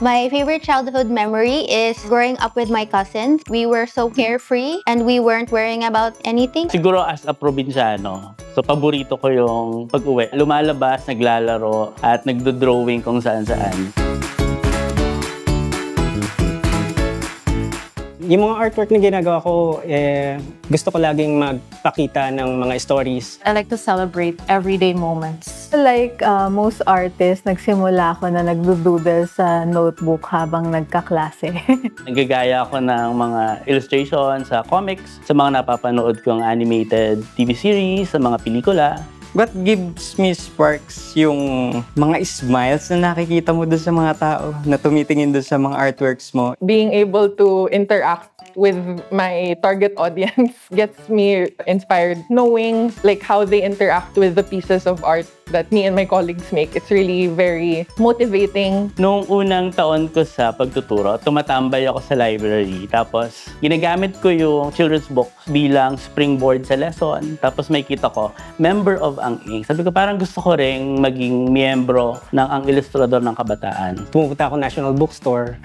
My favorite childhood memory is growing up with my cousins. We were so carefree and we weren't worrying about anything. Siguro as a probinsyano, so paborito ko yung pag-uwi. Lumalabas, naglalaro, at nagdo-drawing kung saan-saan. Yung mga artwork na ginagawa ko, gusto ko laging magpakita ng mga stories. I like to celebrate everyday moments. Like most artists, nagsimula ako na nagdo-doodle sa notebook habang nagkaklase. Nagagaya ako ng mga illustrations sa comics, sa mga napapanood kong animated TV series, sa mga pelikula. What gives me sparks yung mga smiles na nakikita mo doon sa mga tao na tumitingin doon sa mga artworks mo. Being able to interact with my target audience gets me inspired. Knowing like how they interact with the pieces of art that me and my colleagues make, it's really very motivating. Noong unang taon ko sa pagtuturo, tumatambay ako sa library. Tapos, ginagamit ko yung children's book bilang springboard sa lesson. Tapos may kita ko, member of Ang Ink. Sabi ko, parang gusto ko ring maging miyembro ng Ang Ilustrador ng Kabataan. Pumupunta ako National Bookstore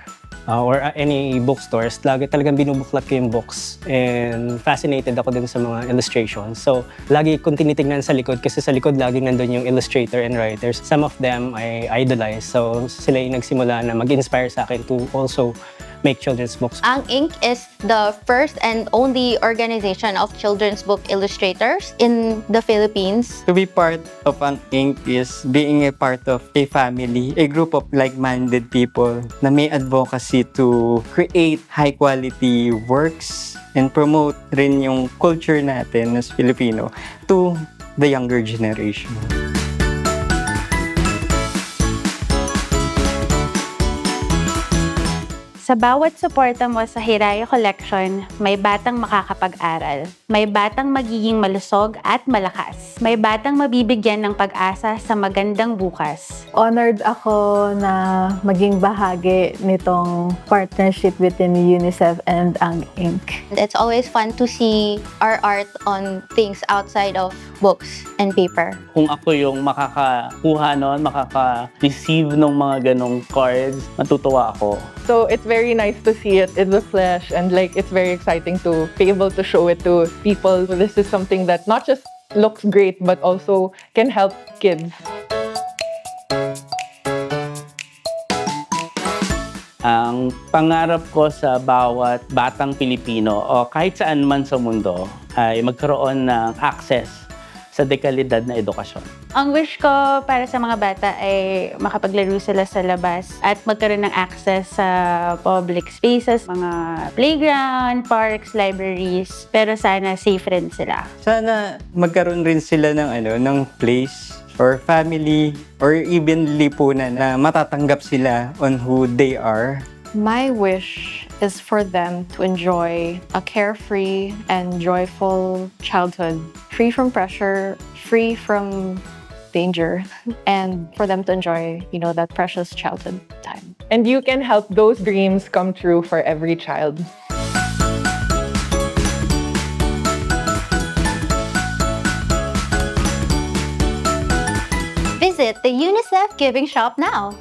or any bookstores, lagi talagang binubuklat ko yung books. And fascinated ako dun sa mga illustrations. So, lagi kong tinitingnan sa likod kasi sa likod lagi nandun yung illustrator and writers. Some of them I idolize. So, sila yung nagsimula na mag-inspire sa akin to also make children's books. Ang Ink is the first and only organization of children's book illustrators in the Philippines. To be part of Ang Ink is being a part of a family, a group of like-minded people na may advocacy to create high-quality works and promote rin yung culture natin as Filipino to the younger generation. Sa bawat suporta mo sa Hiraya Collection, may batang makakapag-aral. May batang magiging malusog at malakas. May batang mabibigyan ng pag-asa sa magandang bukas. Honored ako na maging bahagi nitong partnership between UNICEF and Ang Ink. It's always fun to see our art on things outside of books and paper. Kung ako yung makakakuha nun, makaka-receive ng mga ganong cards, matutuwa ako. So it's very nice to see it in the flesh, and like it's very exciting to be able to show it to people. This is something that not just looks great but also can help kids. Ang pangarap ko sa bawat batang Pilipino o kahit saan man sa mundo ay magkaroon ng access sa dekalidad na edukasyon. Ang wish ko para sa mga bata ay makapaglaro sila sa labas at magkaroon ng access sa public spaces, mga playground, parks, libraries, pero sana safe rin sila. Sana magkaroon rin sila ng place or family or even lipunan na matatanggap sila on who they are. My wish is for them to enjoy a carefree and joyful childhood, free from pressure, free from danger, and for them to enjoy, that precious childhood time. And you can help those dreams come true for every child. Visit the UNICEF Giving Shop now.